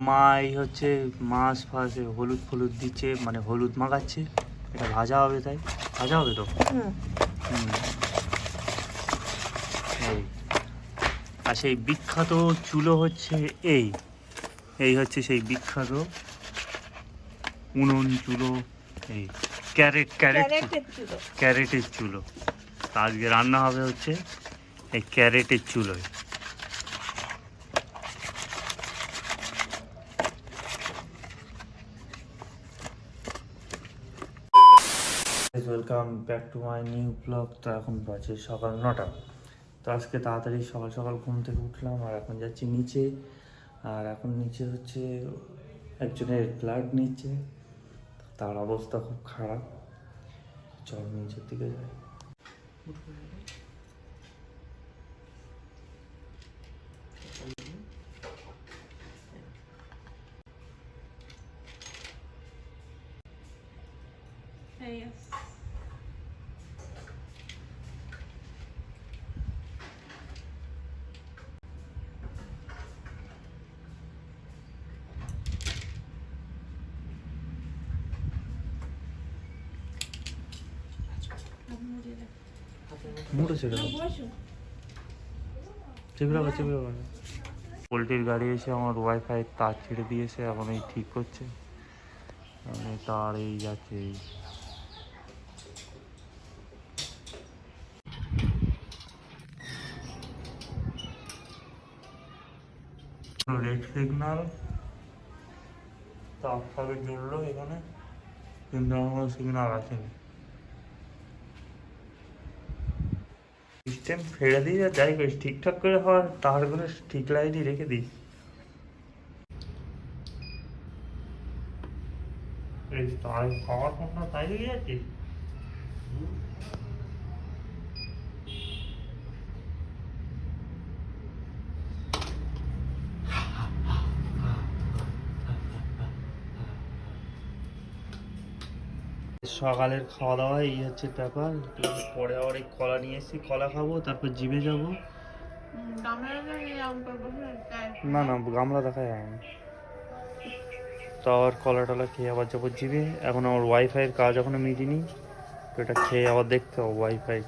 মা এই হচ্ছে মাছ ফাঁসে হলুদ ফলুদ দিচ্ছে, মানে হলুদ মাখাচ্ছে। এটা ভাজা হবে, তাই ভাজা হবে তো। এই আর সেই বিখ্যাত চুলো হচ্ছে এই এই হচ্ছে সেই বিখ্যাত উনুন চুলো, এই ক্যারেটের চুলো। আজকে রান্না হবে হচ্ছে এই ক্যারেটের চুলোয়। Welcome back to my new blog. তো এখন বাজে সকাল 9টা। তো আজকে তাড়াতাড়ি সকাল সকাল ঘুম থেকে উঠলাম আর এখন যাচ্ছি নিচে। আর এখন নিচে হচ্ছে একজনের ব্লাড নিচ্ছে, তার অবস্থা খুব খারাপ। চল নিচের দিকে যাই। পোল্ট্রির গাড়ি এসে আমার ওয়াইফাই তার ছেড়ে দিয়েছে, এখন এই ঠিক করছে। তার এই যাচ্ছে এই রেড সিগনাল, তার সাথে জ্বললো এখানে, কিন্তু আমার সিগনাল আসেনি। সিস্টেম ফেলে দিই আর যাই করিস, ঠিকঠাক করে হওয়ার তারগুলো ঠিক লাইনই রেখে দিই। এই তার খাওয়ার ফোনটা তাই রেখে যাচ্ছিস? সকালের খাওয়া দাওয়া এই হচ্ছে ব্যাপার। পরে আবার এই কলা নিয়ে এসেছি, কলা খাবো, তারপর জিমে যাব। না না, গামলা দেখা যায় না। তো আবার কলা টলা খেয়ে আবার যাবো জিমে। এখন আমার ওয়াইফাইয়ের কাজ এখনো মিটিনি, তো এটা খেয়ে আবার দেখতে হবে ওয়াইফাই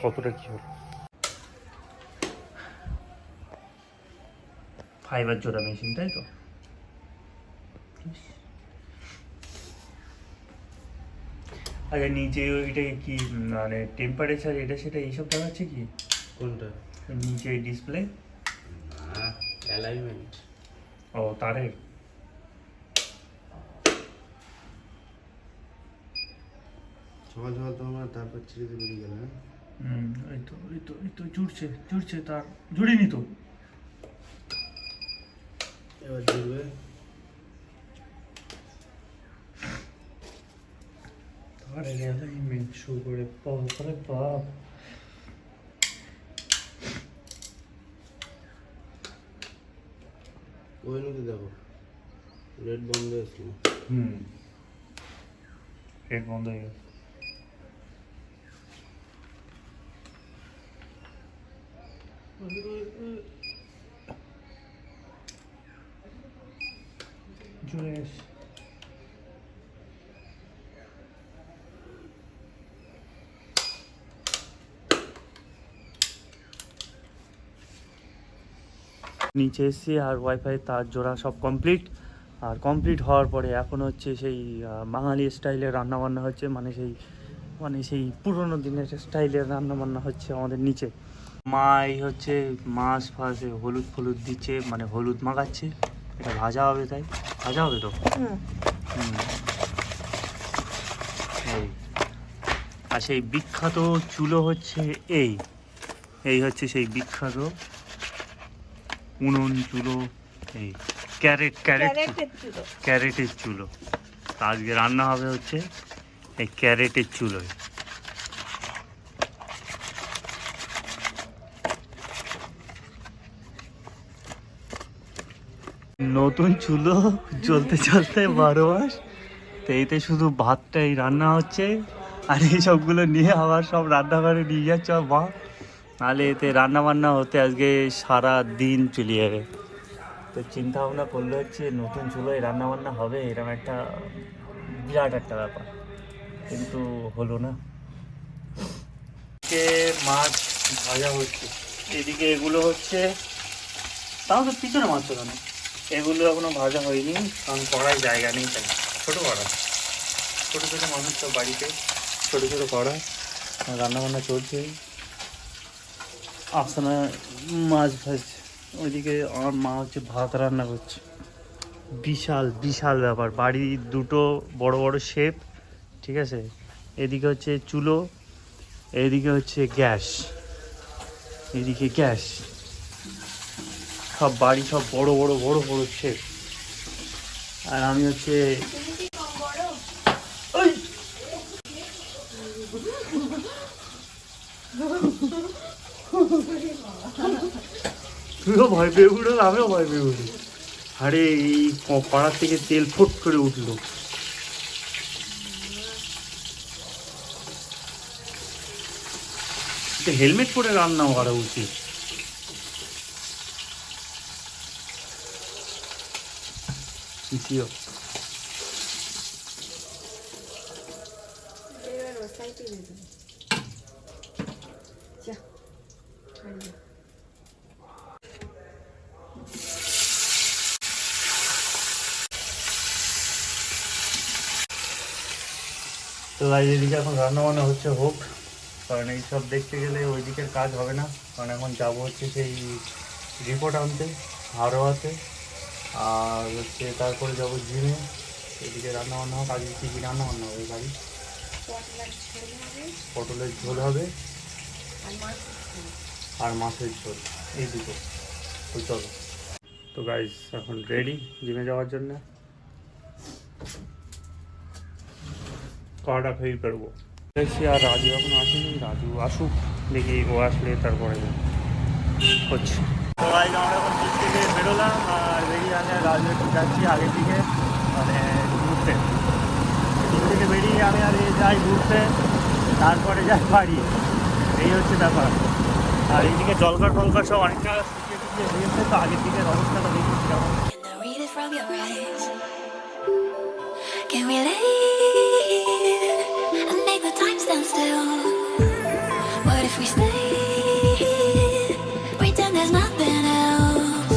কতটা কী হলো। ফাইবার জোড়া মেশিন, তাই তো? আচ্ছা, নিচে ওইটাকে কি মানে টেম্পারেচার এটা সেটা এইসব দেখাচ্ছে কি? কোনটা? নিচে ডিসপ্লে অ্যালাইনমেন্ট। ও তারে সকাল সকাল তো আমরা তারপর ছেড়ে দিয়ে বেরিয়ে গেলাম। এই তো জুড়ছে তার জুড়িনি তো, এবার জুড়বে। তারে অ্যালাইনমেন্ট শো করে বাপরে বাপ। ওই নদী দেখো রেড বন্ধ হয়েছিল। রেড বন্ধ হয়ে গেছে। জুড়ে গেছে। নিচে এসেছি আর ওয়াইফাই তার জোড়া সব কমপ্লিট। আর কমপ্লিট হওয়ার পরে এখন হচ্ছে সেই বাঙালি স্টাইলের রান্নাবান্না হচ্ছে, মানে সেই পুরোনো দিনের স্টাইলের রান্নাবান্না হচ্ছে আমাদের নিচে। মা এই হচ্ছে মাছ ফাঁসে হলুদ ফলুদ দিচ্ছে, মানে হলুদ মাখাচ্ছে। এটা ভাজা হবে, তাই ভাজা হবে তো। এই আর সেই বিখ্যাত চুলো হচ্ছে এই হচ্ছে সেই বিখ্যাত উনুন চুলো, এই ক্যারেটের চুলো। আজকে রান্না হবে হচ্ছে এই ক্যারেটের চুলোয়। নতুন চুলো চলতে 12 মাস। তো এইতে শুধু ভাতটাই রান্না হচ্ছে, আর এই সবগুলো নিয়ে আবার সব রান্নাঘরে নিয়ে যাচ্ছে আমার মা, নাহলে এতে রান্না বান্না হতে আজকে সারা দিন চলে যাবে। তো চিন্তা ভাবনা করলে হচ্ছে নতুন চুলোয় রান্না বান্না হবে, এরকম একটা বিরাট একটা ব্যাপার, কিন্তু হলো না। মাছ ভাজা হচ্ছে, এদিকে এগুলো হচ্ছে, তাও তো পিছনে মাছ কেন, এগুলো এখনো ভাজা হয়নি কারণ কড়াই জায়গা নেই, তাই ছোটো কড়া, ছোটো ছোটো মানুষ সব বাড়িতে, ছোটো ছোটো কড়া রান্নাবান্না চলছে। আফসানা মাছ ভাজছে, ওইদিকে আমার মা হচ্ছে ভাত রান্না করছে। বিশাল বিশাল ব্যাপার, বাড়ির দুটো বড় বড় শেপ, ঠিক আছে। এদিকে হচ্ছে চুলো, এদিকে হচ্ছে গ্যাস, এদিকে গ্যাস, সব বাড়ি সব বড় বড় বড় বড় শেপ। আর আমি হচ্ছে ওই তুইও ভয় পেয়ে উঠল, আমিও ভয় পেয়ে উঠি। আরে এই পাড়ার থেকে তেল ফুট করে উঠলো। হেলমেট পরে রান্না করা উচিত। তো গাইজ এদিকে এখন রান্না বান্না হচ্ছে, হোক, কারণ এইসব দেখতে গেলে ওই দিকের কাজ হবে না, কারণ এখন যাবো হচ্ছে সেই রিপোর্ট আনতে হারোয়াতে, আর হচ্ছে তারপরে যাবো জিমে। এদিকে রান্না বান্না হোক, আজকে কী কী রান্না বান্না হবে বাড়ি? পটলের ঝোল হবে আর মাছের ঝোল, এই দুটো। তো চলো, তো গাইজ এখন রেডি জিমে যাওয়ার জন্য, কড়াটা খেয়ে বেরোবো। দেখছি আর রাজু এখন আসেনি, রাজু আসুক, দেখি ও আসলে তারপরে হচ্ছে। তো গাইজ আমরা এখন জিম থেকে বেরোলাম, আর বেরিয়ে আমি আর রাজু একটু যাচ্ছি আগের দিকে, মানে ঘুরতে। জিম থেকে বেরিয়ে আমি আর যাই ঘুরতে, তারপরে যাই বাড়ি, এই হচ্ছে ব্যাপার। আর এইদিকে জলকার টলকার সব অনেকটা শুকিয়ে টুকিয়ে দিয়েছে, তো আগের দিকের অবস্থাটা দেখি কেমন। Can we leave and make the time stand still? What if we stay, pretend there's nothing else?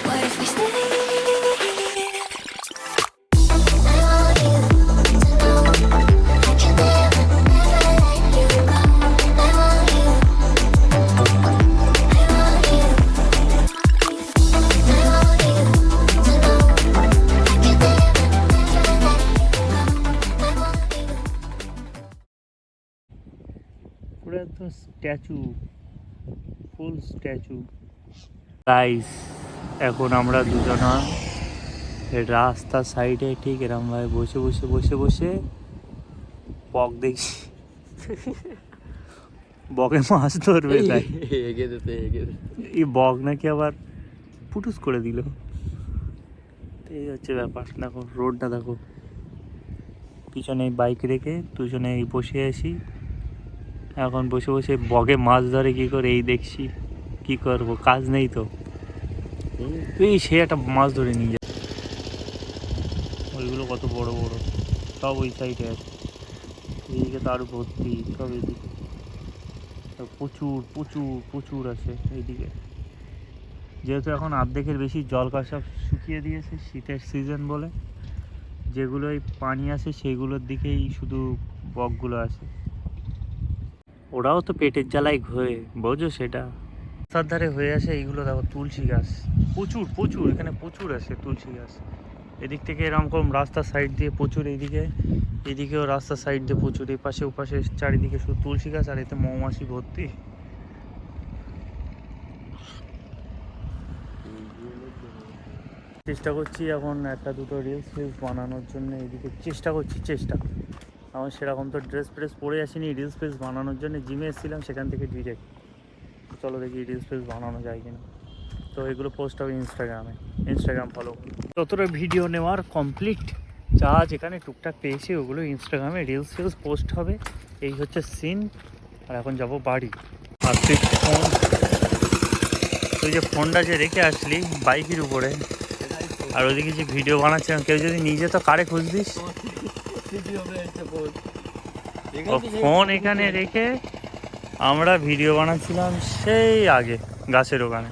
What if we stay? I want you to know I can never, never let you go. I want you. I want you. I want you to know I can never, never let you go. I want you. পুরো তো statue, ফুল statue. Guys এখন আমরা দুজনা রাস্তার সাইডে ঠিক এরম ভাবে বসে বসে বসে বসে বক দেখছি, বকে মাছ ধরবে তাই। এই বক নাকি আবার পুটুস করে দিল, এই হচ্ছে ব্যাপার। দেখো রোডটা দেখো, পিছনে বাইক রেখে দুজনে এই বসে আছি, এখন বসে বসে বকে মাছ ধরে কি করে এই দেখছি, কি করব, কাজ নেই তো। এই সে একটা মাছ ধরে নিয়ে যায়, ওইগুলো কত বড় বড়, সব ওই সাইডে আছে, এইদিকে তো আরো ভর্তি, সব এদিকে প্রচুর প্রচুর প্রচুর আছে এইদিকে। যেহেতু এখন অর্ধেকের বেশি জলকার সব শুকিয়ে দিয়েছে, শীতের সিজন বলে, যেগুলোই পানি আছে সেইগুলোর দিকেই শুধু বকগুলো আছে। ওরাও তো পেটের জ্বালায় ঘোরে, বোঝো সেটা। রাস্তার ধারে হয়ে আছে এইগুলো, দেখো তুলসী গাছ প্রচুর প্রচুর, এখানে প্রচুর আছে তুলসী গাছ। এদিক থেকে এরকম রাস্তার সাইড দিয়ে প্রচুর, এদিকেও রাস্তার সাইড দিয়ে প্রচুর, এই পাশে ওপাশে চারিদিকে শুধু তুলসী গাছ, আর এতে মৌমাছি ভর্তি। চেষ্টা করছি এখন একটা দুটো রিলস বানানোর জন্য, এদিকে চেষ্টা করছি, আমার সেরকম তো ড্রেস ফ্রেস পরে আসিনি রিলস ফিলস বানানোর জন্য, জিমে এসেছিলাম সেখান থেকে ডিরেক্ট। চলো দেখি রিলস ফিলস বানানো যায় কিনা। তো এগুলো পোস্ট হবে ইনস্টাগ্রামে, ইনস্টাগ্রাম ফলো করি। যতটা ভিডিও নেওয়ার কমপ্লিট, যা যেখানে টুকটাক পেয়েছি ওগুলো ইনস্টাগ্রামে রিলস ফিলস পোস্ট হবে। এই হচ্ছে সিন। আর এখন যাব বাড়ি। আর তুই ফোন, তুই যে ফোনটা যে রেখে আসলি বাইকের উপরে, আর ওদিকে যে ভিডিও বানাচ্ছিলাম, কেউ যদি নিজে তো কারে খুঁজতিস। ও ফোন এখানে রেখে আমরা ভিডিও বানাচ্ছিলাম সেই আগে গাছের ওখানে।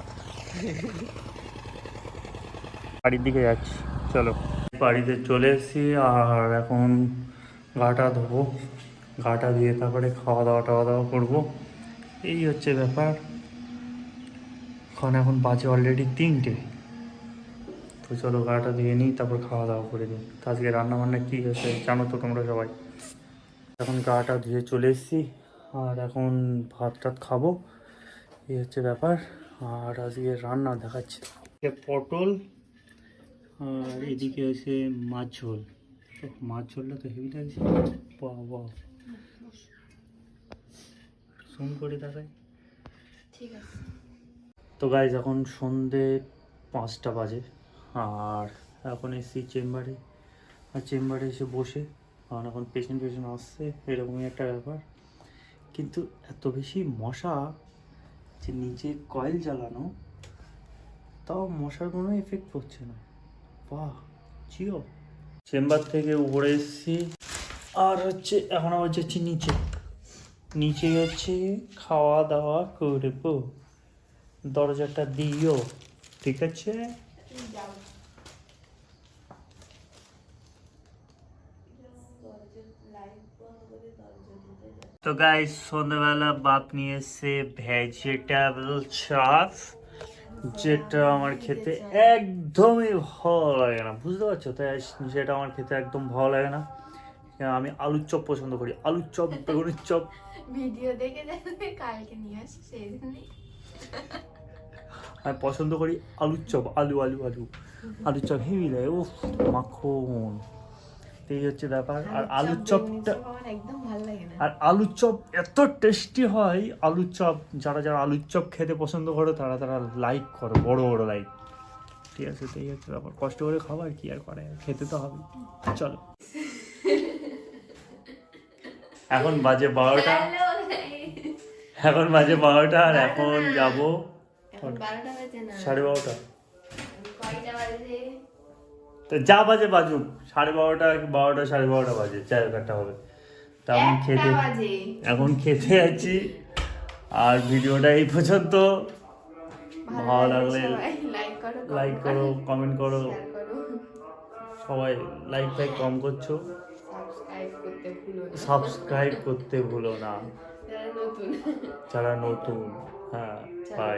বাড়ির দিকে যাচ্ছি, চলো। বাড়িতে চলে এসেছি আর এখন গাটা ধোবো, গাটা দিয়ে তারপরে খাওয়া দাওয়া করবো। এই হচ্ছে ব্যাপার। এখন বাজে অলরেডি 3টে। তো চলো গাটা দিয়ে নিই, তারপর খাওয়া দাওয়া করে দিই। তো আজকে রান্নাবান্না কী হয়েছে জানো তো তোমরা সবাই। এখন গাটা ধুয়ে চলে এসেছি আর এখন ভাত টাত খাবো, এই হচ্ছে ব্যাপার। আর আজকে রান্না দেখাচ্ছি, পটল আর এদিকে হচ্ছে মাছ ঝোল। মাছ ঝোলটা তো হেভি লাগছে, বাহ সুম করে দেখায়। ঠিক আছে। তো গাইজ এখন সন্ধে 5টা বাজে আর এখন এসেছি চেম্বারে। আর চেম্বারে এসে বসে, কারণ এখন পেশেন্ট আসছে, এরকমই একটা ব্যাপার। কিন্তু এত বেশি মশা যে নিচে কয়েল জ্বালানো, তাও মশার কোনো এফেক্ট পড়ছে না। বাহ জিও। চেম্বার থেকে উপরে এসেছি আর হচ্ছে এখন আবার যাচ্ছি নিচে। নিচে হচ্ছে খাওয়া দাওয়া করবো, দরজাটা দিও, ঠিক আছে? তো গাইস সন্ধ্যাবেলা বাপ নিয়ে এসে ভেজিটেবল চপ, যেটা আমার খেতে একদমই ভালো লাগে না, বুঝতে পারছো? তাই যেটা আমার খেতে একদম ভালো লাগে না। আমি আলুর চপ পছন্দ করি, আলুর চপ, বেগুনের চপ। ভিডিও দেখে যাবে কালকে নিয়ে আসি সেই জন্যই। আমি পছন্দ করি আলুর চপ, আলু আলু আলু আলুর চপ হেভি লাগে, ও মাখন। এই হচ্ছে ব্যাপার। আর আলুর চপটা আমার একদম ভালো লাগে না। আর আলুর চপ এত টেস্টি হয়, আলুর চপ যারা যারা আলুর চপ খেতে পছন্দ করো তারা তারা লাইক করো, বড় বড় লাইক, ঠিক আছে? তো এই হচ্ছে ব্যাপার, কষ্ট করে খাবার কি আর করে, খেতে তো হবে। চলো এখন বাজে 12টা, এখন বাজে 12টা আর এখন যাবো 12টা বাজে না, 12:30। কয়টা বাজে? তো যা বাজে বাজুক, 12:30 12টা 12:30 বাজে, 4:00 হবে। তা আমি খেতে, এখন খেতে যাচ্ছি। আর ভিডিওটা এই পর্যন্ত। ভালো লাগলে লাইক করো, কমেন্ট করো। সবাই লাইক ফাইক কম করছো, সাবস্ক্রাইব করতে ভুলো না যারা নতুন। হ্যাঁ, বাই।